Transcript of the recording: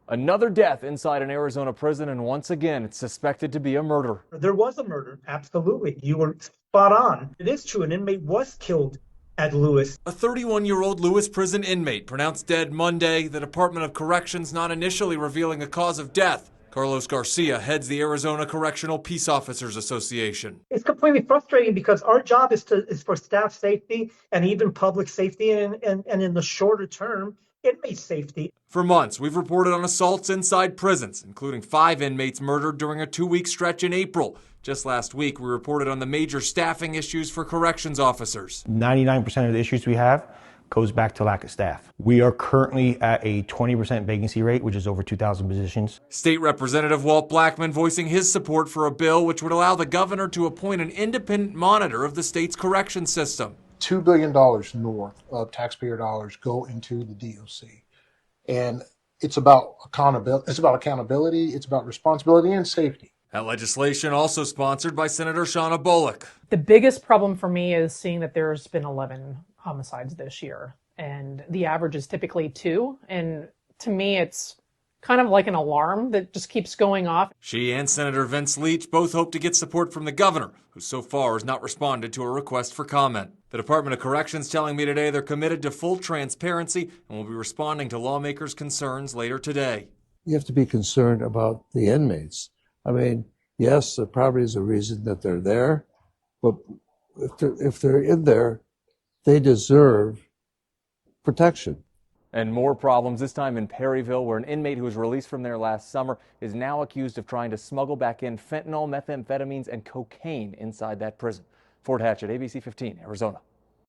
Another death inside an Arizona prison, and once again, it's suspected to be a murder. There was a murder. Absolutely. You were spot on. It is true. An inmate was killed at Lewis. A 31-year-old Lewis prison inmate pronounced dead Monday, the Department of Corrections not initially revealing a cause of death. Carlos Garcia heads the Arizona Correctional Peace Officers Association. It's completely frustrating because our job is for staff safety and even public safety and in the shorter term, inmate safety. For months, we've reported on assaults inside prisons, including 5 inmates murdered during a 2-week stretch in April. Just last week, we reported on the major staffing issues for corrections officers. 99% of the issues we have goes back to lack of staff. We are currently at a 20% vacancy rate, which is over 2,000 positions. State Representative Blackman voicing his support for a bill which would allow the governor to appoint an independent monitor of the state's correction system. $2 billion north of taxpayer dollars go into the DOC. And it's about accountability, it's about responsibility and safety. That legislation also sponsored by Senator Shauna Bullock. The biggest problem for me is seeing that there's been 11 homicides this year, and the average is typically 2. And to me, it's kind of like an alarm that just keeps going off. She and Senator Vince Leach both hope to get support from the governor, who so far has not responded to a request for comment. The Department of Corrections telling me today they're committed to full transparency and will be responding to lawmakers' concerns later today. You have to be concerned about the inmates. I mean, yes, there probably is a reason that they're there, but if they're in there, they deserve protection. And more problems, this time in Perryville, where an inmate who was released from there last summer is now accused of trying to smuggle back in fentanyl, methamphetamines, and cocaine inside that prison. Fort Hatchett, ABC 15, Arizona.